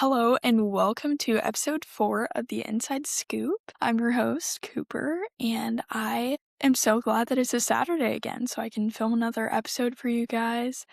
Hello and welcome to episode 4 of the Inside Scoop. I'm your host, Cooper, and I am so glad that it's a Saturday again so I can film another episode for you guys.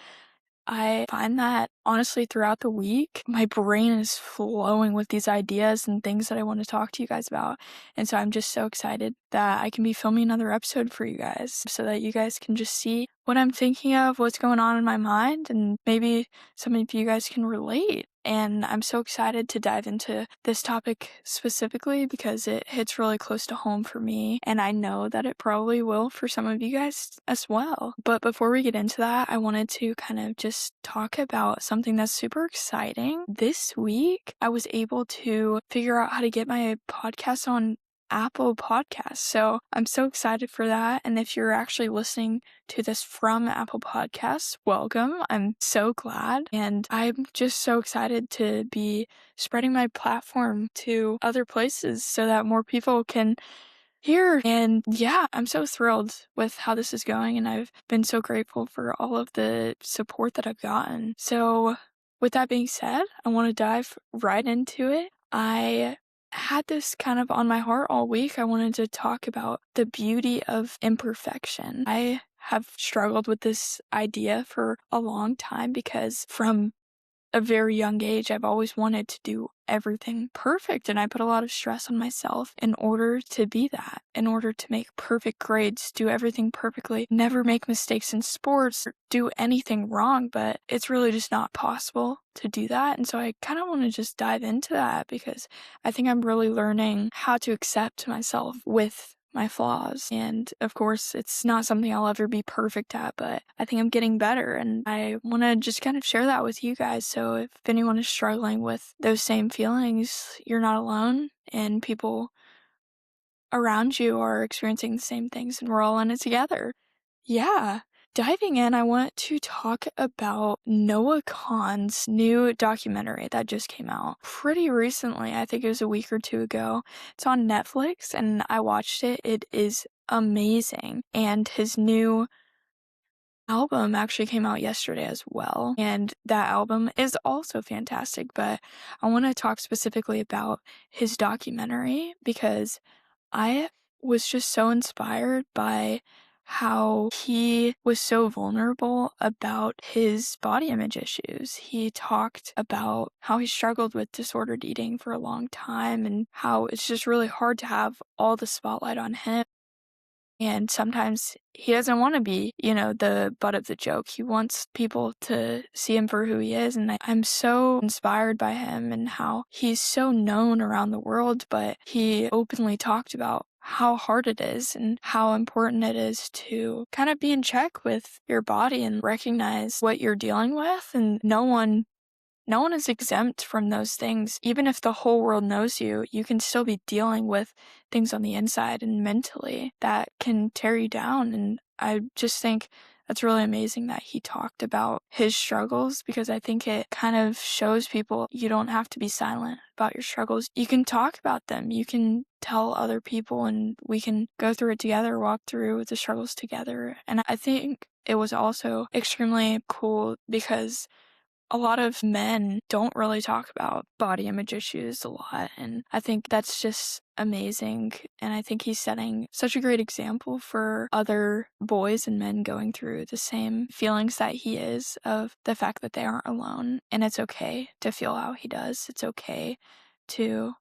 I find that honestly throughout the week, my brain is flowing with these ideas and things that I want to talk to you guys about. And so I'm just so excited that I can be filming another episode for you guys so that you guys can just see what I'm thinking of, what's going on in my mind, and maybe some of you guys can relate. And I'm so excited to dive into this topic specifically because it hits really close to home for me, and I know that it probably will for some of you guys as well. But before we get into that, I wanted to kind of just talk about something that's super exciting. This week, I was able to figure out how to get my podcast on Apple Podcasts. So I'm so excited for that. And if you're actually listening to this from Apple Podcasts, welcome. I'm so glad. And I'm just so excited to be spreading my platform to other places so that more people can hear. And yeah, I'm so thrilled with how this is going. And I've been so grateful for all of the support that I've gotten. So with that being said, I want to dive right into it. I had this kind of on my heart all week. I wanted to talk about the beauty of imperfection. I have struggled with this idea for a long time because from a very young age, I've always wanted to do everything perfect, and I put a lot of stress on myself in order to be that, in order to make perfect grades, do everything perfectly, never make mistakes in sports, or do anything wrong, but it's really just not possible to do that. And so I kind of want to just dive into that because I think I'm really learning how to accept myself with my flaws. And of course, it's not something I'll ever be perfect at, but I think I'm getting better. And I want to just kind of share that with you guys. So if anyone is struggling with those same feelings, you're not alone, and people around you are experiencing the same things, and we're all in it together. Yeah. Diving in, I want to talk about Noah Kahan's new documentary that just came out pretty recently. I think it was a week or two ago. It's on Netflix, and I watched it. It is amazing. And his new album actually came out yesterday as well. And that album is also fantastic. But I want to talk specifically about his documentary because I was just so inspired by how he was so vulnerable about his body image issues. He talked about how he struggled with disordered eating for a long time and how it's just really hard to have all the spotlight on him. And sometimes he doesn't want to be, the butt of the joke. He wants people to see him for who he is. And I'm so inspired by him and how he's so known around the world, but he openly talked about how hard it is and how important it is to kind of be in check with your body and recognize what you're dealing with. And no one is exempt from those things. Even if the whole world knows you, you can still be dealing with things on the inside and mentally that can tear you down. And I just think that's really amazing that he talked about his struggles because I think it kind of shows people you don't have to be silent about your struggles. You can talk about them. You can tell other people and we can go through it together, walk through the struggles together. And I think it was also extremely cool because a lot of men don't really talk about body image issues a lot, and I think that's just amazing, and I think he's setting such a great example for other boys and men going through the same feelings that he is, of the fact that they aren't alone, and it's okay to feel how he does. It's okay to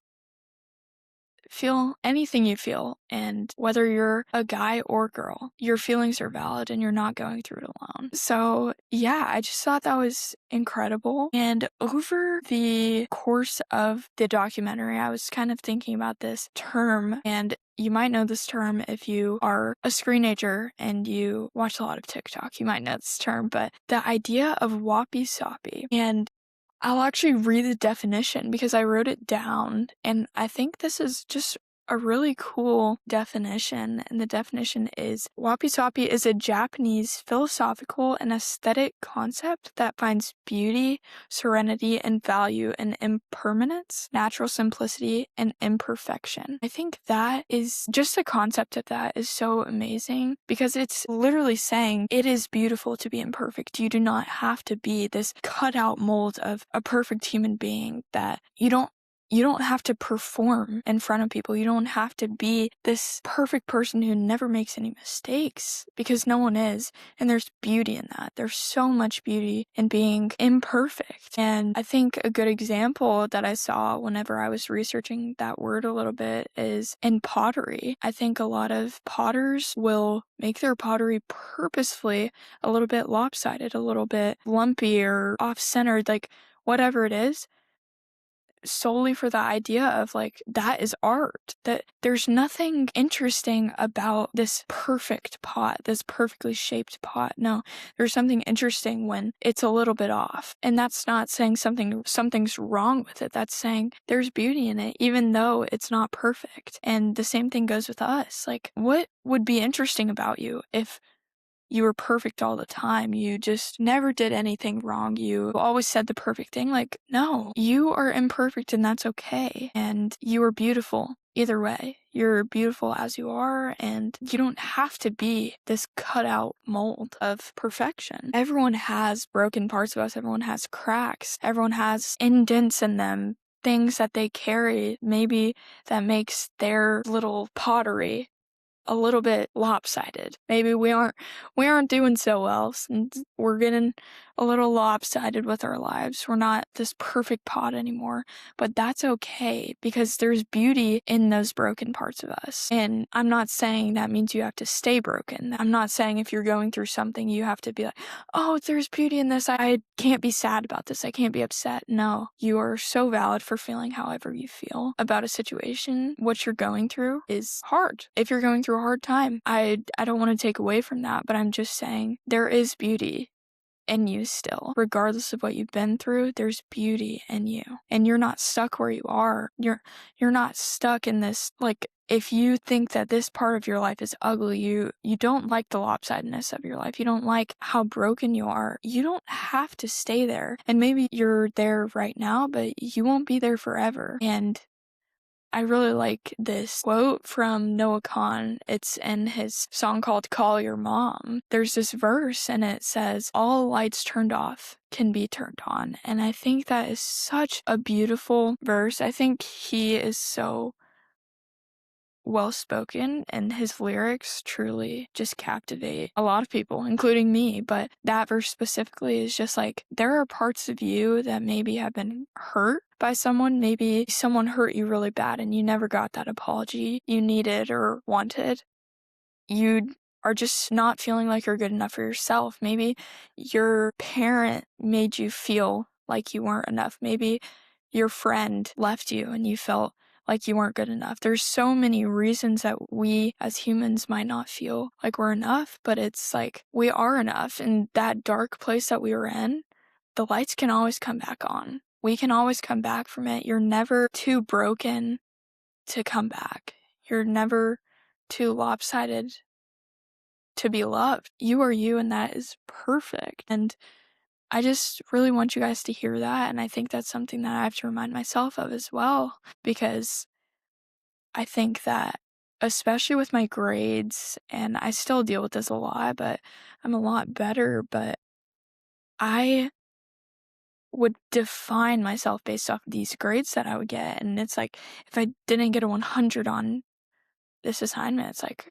feel anything you feel, and whether you're a guy or girl, your feelings are valid and you're not going through it alone. So yeah, I just thought that was incredible. And over the course of the documentary, I was kind of thinking about this term, and you might know this term if you are a screenager and you watch a lot of TikTok. You might know this term, but the idea of Wabi Sabi. And I'll actually read the definition because I wrote it down, and I think this is just a really cool definition, and the definition is Wabi Sabi is a Japanese philosophical and aesthetic concept that finds beauty, serenity, and value in impermanence, natural simplicity, and imperfection. I think that is just the concept of that is so amazing because it's literally saying it is beautiful to be imperfect. You do not have to be this cutout mold of a perfect human being that you don't have to perform in front of people. You don't have to be this perfect person who never makes any mistakes because no one is. And there's beauty in that. There's so much beauty in being imperfect. And I think a good example that I saw whenever I was researching that word a little bit is in pottery. I think a lot of potters will make their pottery purposefully a little bit lopsided, a little bit lumpy or off-centered, like whatever it is, solely for the idea of like that is art, that there's nothing interesting about this perfect pot, this perfectly shaped pot. No, there's something interesting when it's a little bit off, and that's not saying something's wrong with it. That's saying there's beauty in it even though it's not perfect. And the same thing goes with us. Like, what would be interesting about you if you were perfect all the time? You just never did anything wrong. You always said the perfect thing. Like, no, you are imperfect and that's okay. And you are beautiful either way. You're beautiful as you are, and you don't have to be this cutout mold of perfection. Everyone has broken parts of us. Everyone has cracks. Everyone has indents in them, things that they carry, maybe that makes their little pottery a little bit lopsided. Maybe we aren't doing so well, and we're getting a little lopsided with our lives. We're not this perfect pot anymore, but that's okay because there's beauty in those broken parts of us. And I'm not saying that means you have to stay broken. I'm not saying if you're going through something you have to be like, oh, there's beauty in this. I can't be sad about this. I can't be upset. No, you are so valid for feeling however you feel about a situation. What you're going through is hard. If you're going through a hard time, I don't want to take away from that, but I'm just saying there is beauty in you still. Regardless of what you've been through, there's beauty in you. And you're not stuck where you are. You're not stuck in this, like, if you think that this part of your life is ugly, you don't like the lopsidedness of your life, you don't like how broken you are, you don't have to stay there. And maybe you're there right now, but you won't be there forever. And I really like this quote from Noah Kahan. It's in his song called Call Your Mom. There's this verse and it says, all lights turned off can be turned on. And I think that is such a beautiful verse. I think he is so well spoken and his lyrics truly just captivate a lot of people, including me. But that verse specifically is just like, there are parts of you that maybe have been hurt by someone. Maybe someone hurt you really bad and you never got that apology you needed or wanted. You are just not feeling like you're good enough for yourself. Maybe your parent made you feel like you weren't enough. Maybe your friend left you and you felt like you weren't good enough. There's so many reasons that we as humans might not feel like we're enough, but it's like we are enough. And that dark place that we were in, the lights can always come back on. We can always come back from it. You're never too broken to come back. You're never too lopsided to be loved. You are you, and that is perfect. And I just really want you guys to hear that. And I think that's something that I have to remind myself of as well, because I think that, especially with my grades, and I still deal with this a lot, but I'm a lot better, but I would define myself based off of these grades that I would get. And it's like, if I didn't get a 100 on this assignment, it's like,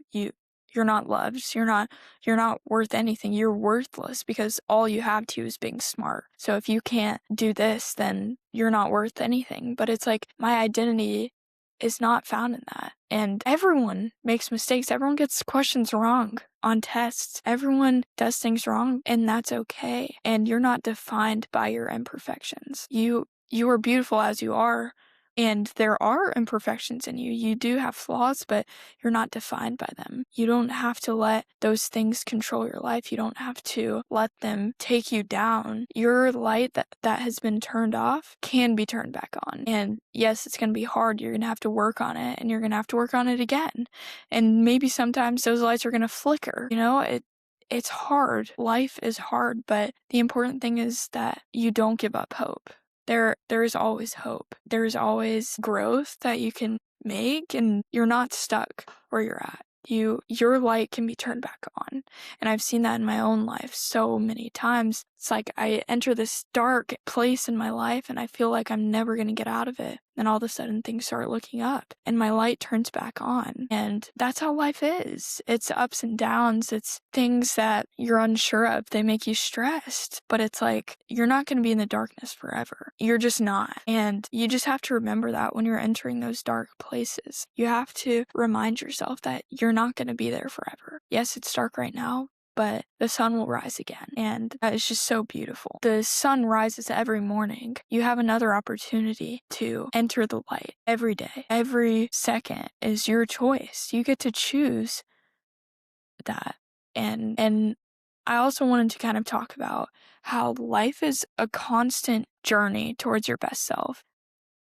you're not loved. You're not worth anything. You're worthless because all you have to is being smart. So if you can't do this, then you're not worth anything. But it's like, my identity is not found in that. And everyone makes mistakes. Everyone gets questions wrong on tests. Everyone does things wrong, and that's okay. And you're not defined by your imperfections. You are beautiful as you are, And there are imperfections in you. You do have flaws, but you're not defined by them. You don't have to let those things control your life. You don't have to let them take you down. Your light that has been turned off can be turned back on. And yes, it's going to be hard. You're going to have to work on it, and you're going to have to work on it again. And maybe sometimes those lights are going to flicker. It's hard. Life is hard, but the important thing is that you don't give up hope. There is always hope. There's always growth that you can make, and you're not stuck where you're at. Your light can be turned back on. And I've seen that in my own life so many times. It's like I enter this dark place in my life and I feel like I'm never going to get out of it. Then all of a sudden things start looking up and my light turns back on. And that's how life is. It's ups and downs. It's things that you're unsure of. They make you stressed. But it's like you're not going to be in the darkness forever. You're just not. And you just have to remember that when you're entering those dark places. You have to remind yourself that you're not going to be there forever. Yes, it's dark right now, but the sun will rise again. And that is just so beautiful. The sun rises every morning. You have another opportunity to enter the light every day. Every second is your choice. You get to choose that. And I also wanted to kind of talk about how life is a constant journey towards your best self.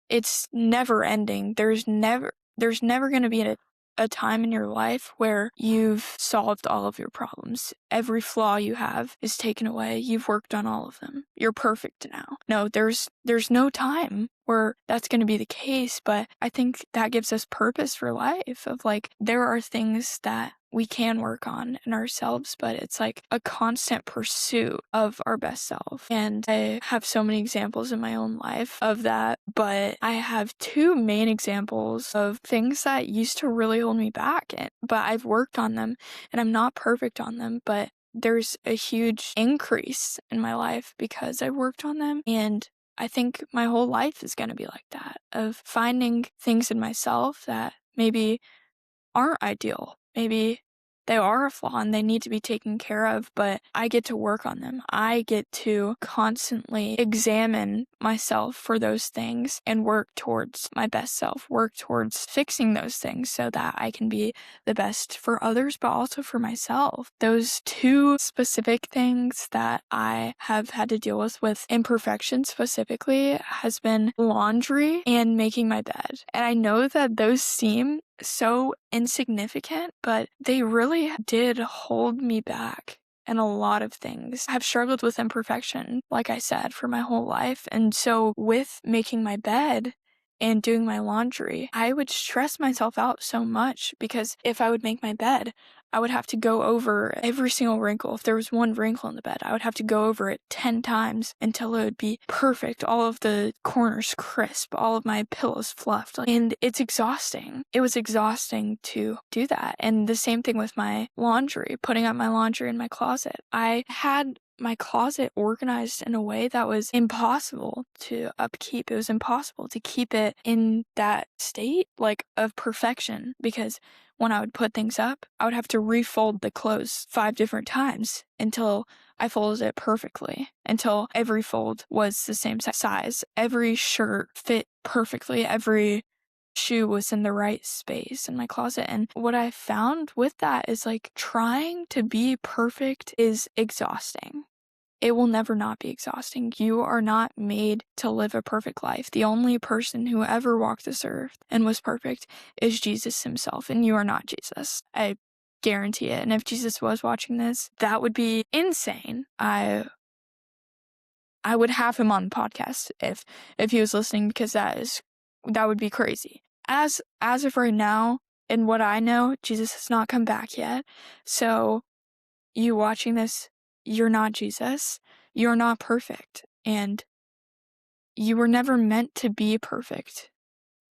It's never ending. There's never going to be a time in your life where you've solved all of your problems. Every flaw you have is taken away. You've worked on all of them. You're perfect now. No, there's no time where that's going to be the case, but I think that gives us purpose for life of like, there are things that we can work on in ourselves, but it's like a constant pursuit of our best self. And I have so many examples in my own life of that, but I have two main examples of things that used to really hold me back, but I've worked on them and I'm not perfect on them, but there's a huge increase in my life because I worked on them. And I think my whole life is going to be like that, of finding things in myself that maybe aren't ideal. Maybe they are a flaw and they need to be taken care of, but I get to work on them. I get to constantly examine myself for those things and work towards my best self, work towards fixing those things so that I can be the best for others, but also for myself. Those two specific things that I have had to deal with imperfection specifically, has been laundry and making my bed. And I know that those seem so insignificant, but they really did hold me back in a lot of things. I've struggled with imperfection, like I said, for my whole life. And so with making my bed and doing my laundry, I would stress myself out so much because if I would make my bed, I would have to go over every single wrinkle. If there was one wrinkle in the bed, I would have to go over it 10 times until it would be perfect. All of the corners crisp, all of my pillows fluffed. And it's exhausting. It was exhausting to do that. And the same thing with my laundry, putting up my laundry in my closet. I had my closet organized in a way that was impossible to upkeep. It was impossible to keep it in that state, like, of perfection, because when I would put things up, I would have to refold the clothes 5 different times until I folded it perfectly, until every fold was the same size. Every shirt fit perfectly. Every shoe was in the right space in my closet. And what I found with that is like trying to be perfect is exhausting. It will never not be exhausting. You are not made to live a perfect life. The only person who ever walked this earth and was perfect is Jesus himself, and you are not Jesus. I guarantee it. And if Jesus was watching this, that would be insane. I would have him on the podcast if he was listening, because that would be crazy. As of right now, in what I know, Jesus has not come back yet. So you watching this, you're not Jesus. You're not perfect. And you were never meant to be perfect.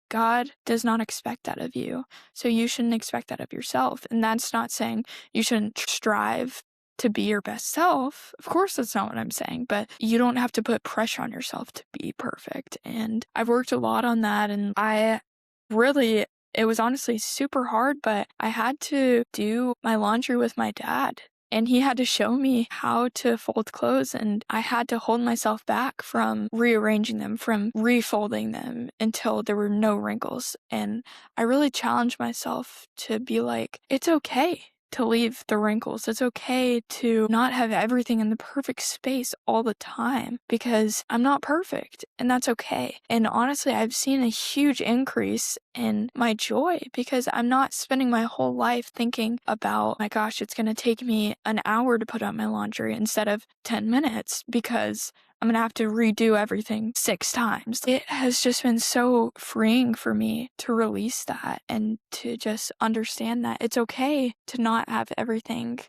God does not expect that of you. So you shouldn't expect that of yourself. And that's not saying you shouldn't strive to be your best self. Of course, that's not what I'm saying. But you don't have to put pressure on yourself to be perfect. And I've worked a lot on that. And it was honestly super hard, but I had to do my laundry with my dad. and he had to show me how to fold clothes, and I had to hold myself back from rearranging them, from refolding them until there were no wrinkles. And I really challenged myself to be like, it's okay to leave the wrinkles. It's okay to not have everything in the perfect space all the time, because I'm not perfect, and that's okay. And honestly, I've seen a huge increase in my joy because I'm not spending my whole life thinking about, my gosh, it's going to take me an hour to put out my laundry instead of 10 minutes because I'm going to have to redo everything 6 times. It has just been so freeing for me to release that and to just understand that it's okay to not have everything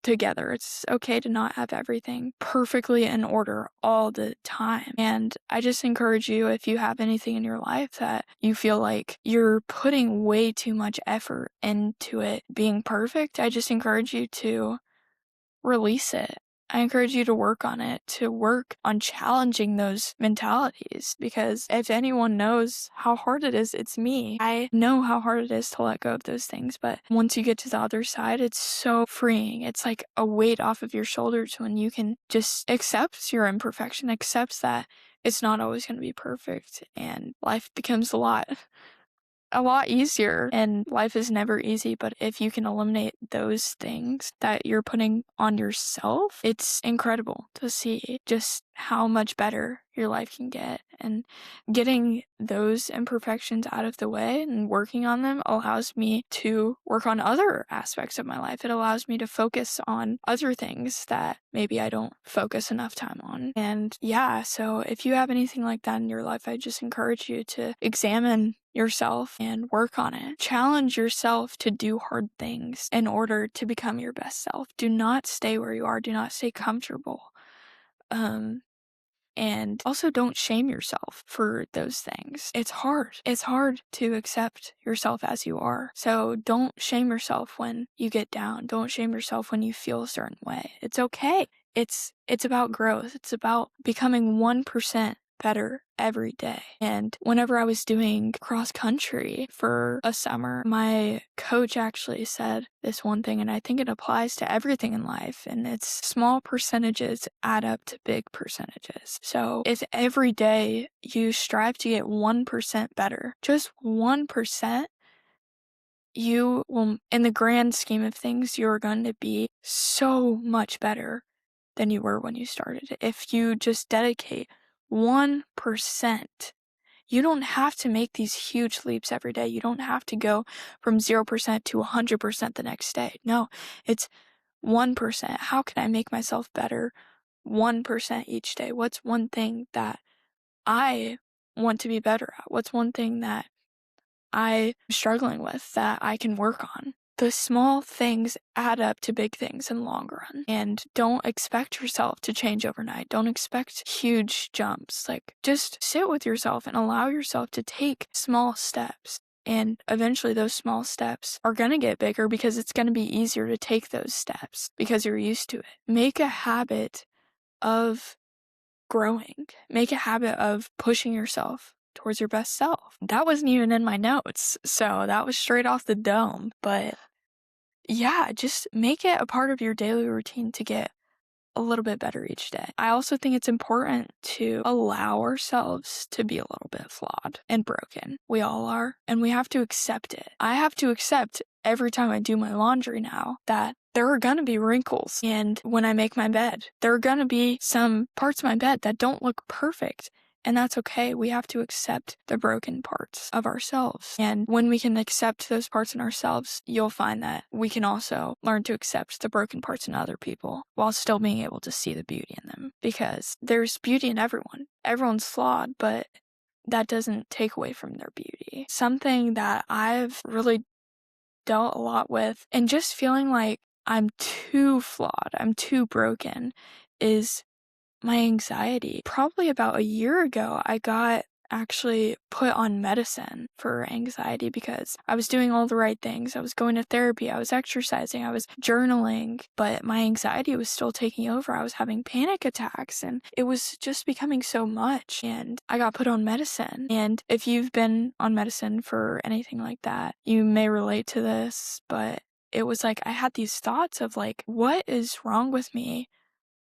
together. It's okay to not have everything perfectly in order all the time. And I just encourage you, if you have anything in your life that you feel like you're putting way too much effort into it being perfect, I just encourage you to release it. I encourage you to work on it, to work on challenging those mentalities, because if anyone knows how hard it is, it's me. I know how hard it is to let go of those things, but once you get to the other side, it's so freeing. It's like a weight off of your shoulders when you can just accept your imperfection, accept that it's not always going to be perfect, and life becomes a lot easier. And life is never easy, but if you can eliminate those things that you're putting on yourself, it's incredible to see just how much better your life can get. And getting those imperfections out of the way and working on them allows me to work on other aspects of my life. It allows me to focus on other things that maybe I don't focus enough time on. And yeah, so if you have anything like that in your life, I just encourage you to examine yourself and work on it. Challenge yourself to do hard things in order to become your best self. Do not stay where you are. Do not stay comfortable. And also don't shame yourself for those things. It's hard. It's hard to accept yourself as you are. So don't shame yourself when you get down. Don't shame yourself when you feel a certain way. It's okay. It's about growth. It's about becoming 1% better every day. And whenever I was doing cross country for a summer, my coach actually said this one thing, and I think it applies to everything in life, and it's small percentages add up to big percentages. So if every day you strive to get 1% better, just 1%, you will, in the grand scheme of things, you're going to be so much better than you were when you started. If you just dedicate 1%. You don't have to make these huge leaps every day. You don't have to go from 0% to 100% the next day. No, it's 1%. How can I make myself better 1% each day? What's one thing that I want to be better at? What's one thing that I'm struggling with that I can work on? The small things add up to big things in the long run. And don't expect yourself to change overnight. Don't expect huge jumps. Like, just sit with yourself and allow yourself to take small steps. And eventually those small steps are going to get bigger because it's going to be easier to take those steps because you're used to it. Make a habit of growing. Make a habit of pushing yourself towards your best self. That wasn't even in my notes, so that was straight off the dome. But yeah, just make it a part of your daily routine to get a little bit better each day. I also think it's important to allow ourselves to be a little bit flawed and broken. We all are, and we have to accept it. I have to accept every time I do my laundry now that there are gonna be wrinkles, and when I make my bed, there are gonna be some parts of my bed that don't look perfect. And that's okay. We have to accept the broken parts of ourselves. And when we can accept those parts in ourselves, you'll find that we can also learn to accept the broken parts in other people while still being able to see the beauty in them. Because there's beauty in everyone. Everyone's flawed, but that doesn't take away from their beauty. Something that I've really dealt a lot with, and just feeling like I'm too flawed, I'm too broken, is my anxiety. Probably about a year ago, I got actually put on medicine for anxiety because I was doing all the right things. I was going to therapy, I was exercising, I was journaling, but my anxiety was still taking over. I was having panic attacks, and it was just becoming so much, and I got put on medicine. And if you've been on medicine for anything like that, you may relate to this, but it was like I had these thoughts of like, what is wrong with me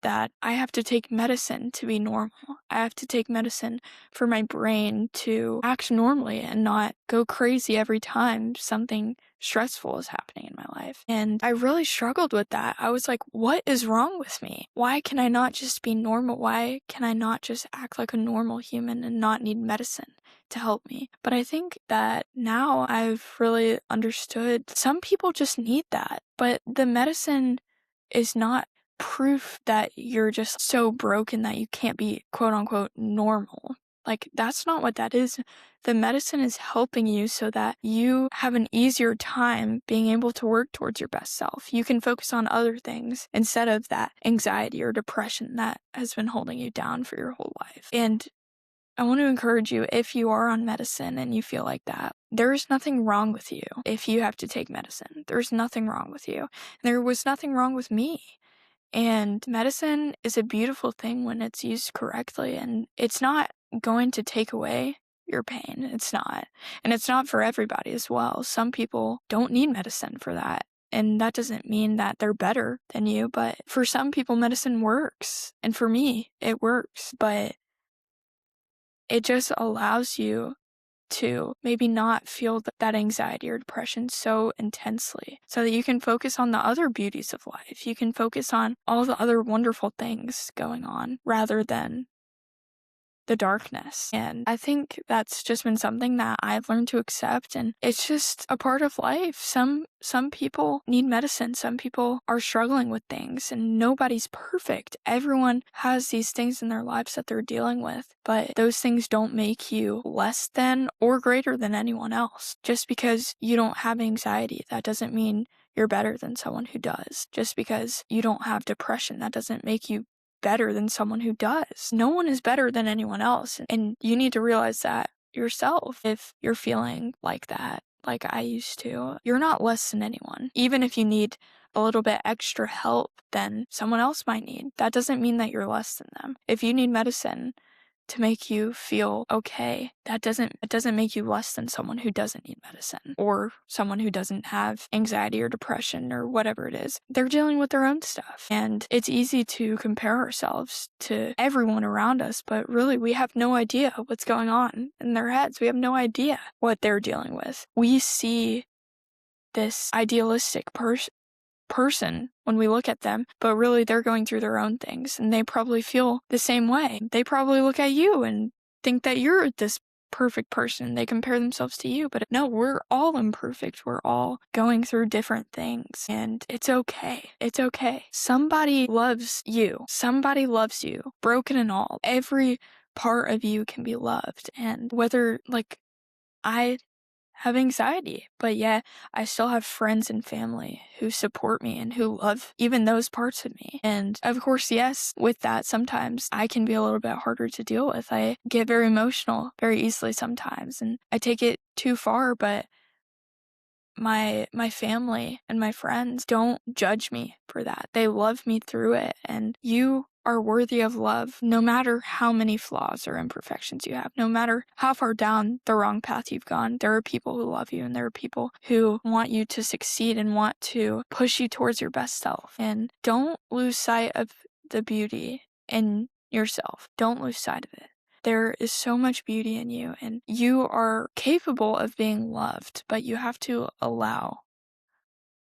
that I have to take medicine to be normal? I have to take medicine for my brain to act normally and not go crazy every time something stressful is happening in my life. And I really struggled with that. I was like, what is wrong with me? Why can I not just be normal? Why can I not just act like a normal human and not need medicine to help me? But I think that now I've really understood some people just need that, but the medicine is not proof that you're just so broken that you can't be quote unquote normal. Like, that's not what that is. The medicine is helping you so that you have an easier time being able to work towards your best self. You can focus on other things instead of that anxiety or depression that has been holding you down for your whole life. And I want to encourage you, if you are on medicine and you feel like that, there's nothing wrong with you if you have to take medicine. There's nothing wrong with you. There was nothing wrong with me. And medicine is a beautiful thing when it's used correctly, and it's not going to take away your pain. It's not. And it's not for everybody as well. Some people don't need medicine for that. And that doesn't mean that they're better than you, but for some people, medicine works. And for me, it works. But it just allows you to maybe not feel that anxiety or depression so intensely so that you can focus on the other beauties of life. You can focus on all the other wonderful things going on rather than the darkness. And I think that's just been something that I've learned to accept, and it's just a part of life. Some people need medicine. Some people are struggling with things, and nobody's perfect. Everyone has these things in their lives that they're dealing with, but those things don't make you less than or greater than anyone else. Just because you don't have anxiety, that doesn't mean you're better than someone who does. Just because you don't have depression, that doesn't make you better than someone who does. No one is better than anyone else, and you need to realize that yourself. If you're feeling like that, like I used to, you're not less than anyone. Even if you need a little bit extra help than someone else might need, that doesn't mean that you're less than them. If you need medicine to make you feel okay, it doesn't make you less than someone who doesn't need medicine, or someone who doesn't have anxiety or depression or whatever it is. They're dealing with their own stuff, and it's easy to compare ourselves to everyone around us, but really we have no idea what's going on in their heads. We have no idea what they're dealing with. We see this idealistic person when we look at them, but really they're going through their own things, and they probably feel the same way. They probably look at you and think that you're this perfect person. They compare themselves to you, but no, we're all imperfect. We're all going through different things, and it's okay. It's okay. Somebody loves you. Somebody loves you, broken and all. Every part of you can be loved, and whether, like, I have anxiety, but yet I still have friends and family who support me and who love even those parts of me. And of course, yes, with that, sometimes I can be a little bit harder to deal with. I get very emotional very easily sometimes, and I take it too far, but my family and my friends don't judge me for that. They love me through it, and you are worthy of love no matter how many flaws or imperfections you have, no matter how far down the wrong path you've gone. There are people who love you, and there are people who want you to succeed and want to push you towards your best self. And don't lose sight of the beauty in yourself. Don't lose sight of it. There is so much beauty in you, and you are capable of being loved, but you have to allow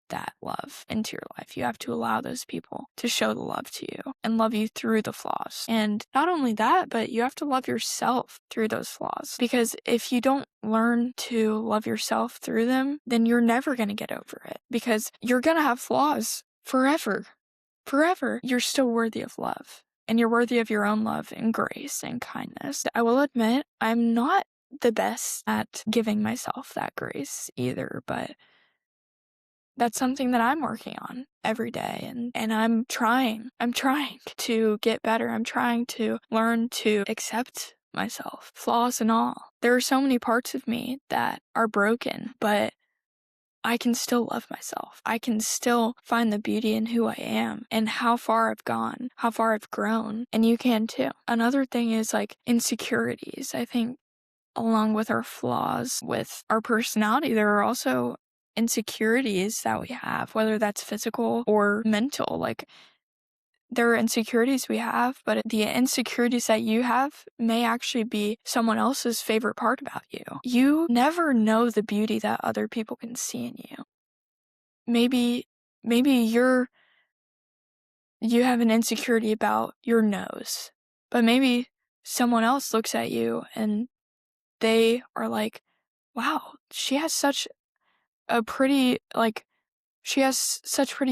that love into your life. You have to allow those people to show the love to you and love you through the flaws. And not only that, but you have to love yourself through those flaws. Because if you don't learn to love yourself through them, then you're never going to get over it, because you're going to have flaws forever. Forever. You're still worthy of love. And you're worthy of your own love and grace and kindness. I will admit, I'm not the best at giving myself that grace either, but that's something that I'm working on every day. And I'm trying to get better. I'm trying to learn to accept myself, flaws and all. There are so many parts of me that are broken, but I can still love myself. I can still find the beauty in who I am and how far I've gone, how far I've grown, and you can too. Another thing is like insecurities. I think along with our flaws, with our personality, there are also insecurities that we have, whether that's physical or mental. Like, there are insecurities we have, but the insecurities that you have may actually be someone else's favorite part about you. You never know the beauty that other people can see in you. Maybe you have an insecurity about your nose, but maybe someone else looks at you and they are like, wow, she has such pretty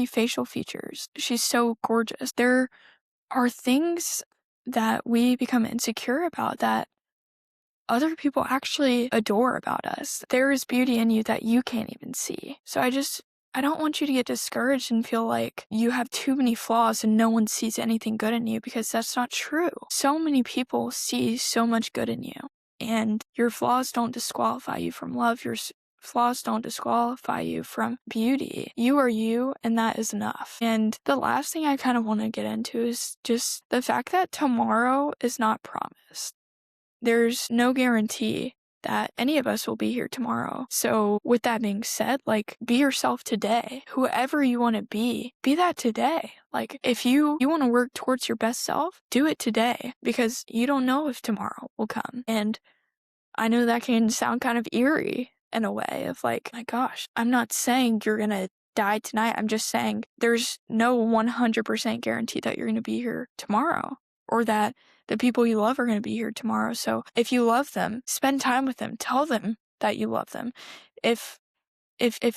facial features. She's so gorgeous. There are things that we become insecure about that other people actually adore about us. There is beauty in you that you can't even see. So I don't want you to get discouraged and feel like you have too many flaws and no one sees anything good in you, because that's not true. So many people see so much good in you, and your flaws don't disqualify you from love. Your flaws don't disqualify you from beauty. You are you, and that is enough. And the last thing I kind of want to get into is just the fact that tomorrow is not promised. There's no guarantee that any of us will be here tomorrow. So with that being said, like, be yourself today. Whoever you want to be that today. Like, if you want to work towards your best self, do it today, because you don't know if tomorrow will come. And I know that can sound kind of eerie in a way of like, my gosh, I'm not saying you're going to die tonight. I'm just saying there's no 100% guarantee that you're going to be here tomorrow, or that the people you love are going to be here tomorrow. So if you love them, spend time with them. Tell them that you love them. If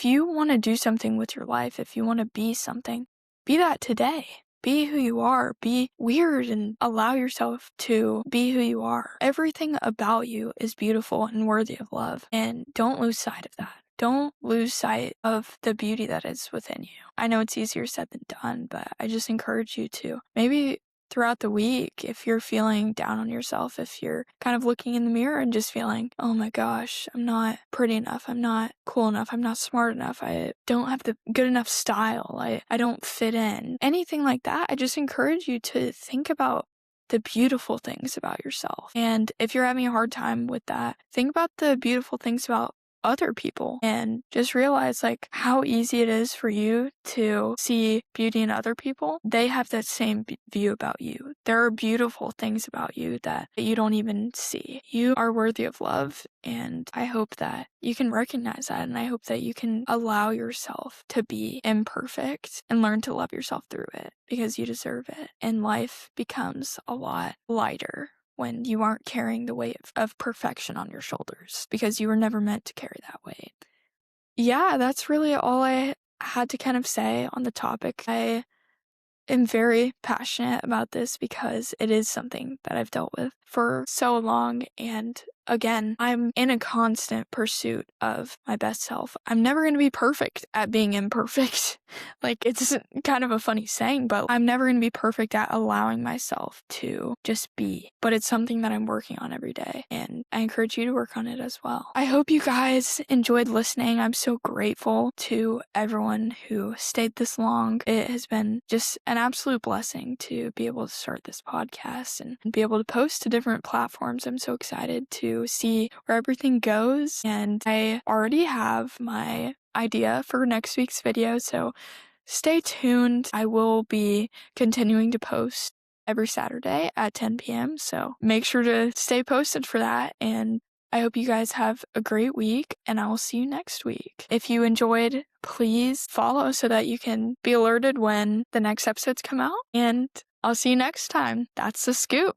you want to do something with your life, if you want to be something, be that today. Be who you are. Be weird and allow yourself to be who you are. Everything about you is beautiful and worthy of love. And don't lose sight of that. Don't lose sight of the beauty that is within you. I know it's easier said than done, but I just encourage you to maybe throughout the week, if you're feeling down on yourself, if you're kind of looking in the mirror and just feeling, oh my gosh, I'm not pretty enough, I'm not cool enough, I'm not smart enough, I don't have the good enough style, I don't fit in, anything like that, I just encourage you to think about the beautiful things about yourself. And if you're having a hard time with that, think about the beautiful things about other people, and just realize like how easy it is for you to see beauty in other people. They have that same view about you. There are beautiful things about you that you don't even see. You are worthy of love, and I hope that you can recognize that, and I hope that you can allow yourself to be imperfect and learn to love yourself through it, because you deserve it, and life becomes a lot lighter when you aren't carrying the weight of perfection on your shoulders, because you were never meant to carry that weight. Yeah, that's really all I had to kind of say on the topic. I am very passionate about this because it is something that I've dealt with for so long, and again, I'm in a constant pursuit of my best self. I'm never going to be perfect at being imperfect. Like, it's kind of a funny saying, but I'm never going to be perfect at allowing myself to just be. But it's something that I'm working on every day, and I encourage you to work on it as well. I hope you guys enjoyed listening. I'm so grateful to everyone who stayed this long. It has been just an absolute blessing to be able to start this podcast and be able to post to different platforms. I'm so excited to see where everything goes, and I already have my idea for next week's video, so stay tuned. I will be continuing to post every Saturday at 10 p.m., so make sure to stay posted for that, and I hope you guys have a great week, and I will see you next week. If you enjoyed, please follow so that you can be alerted when the next episodes come out, and I'll see you next time. That's the scoop.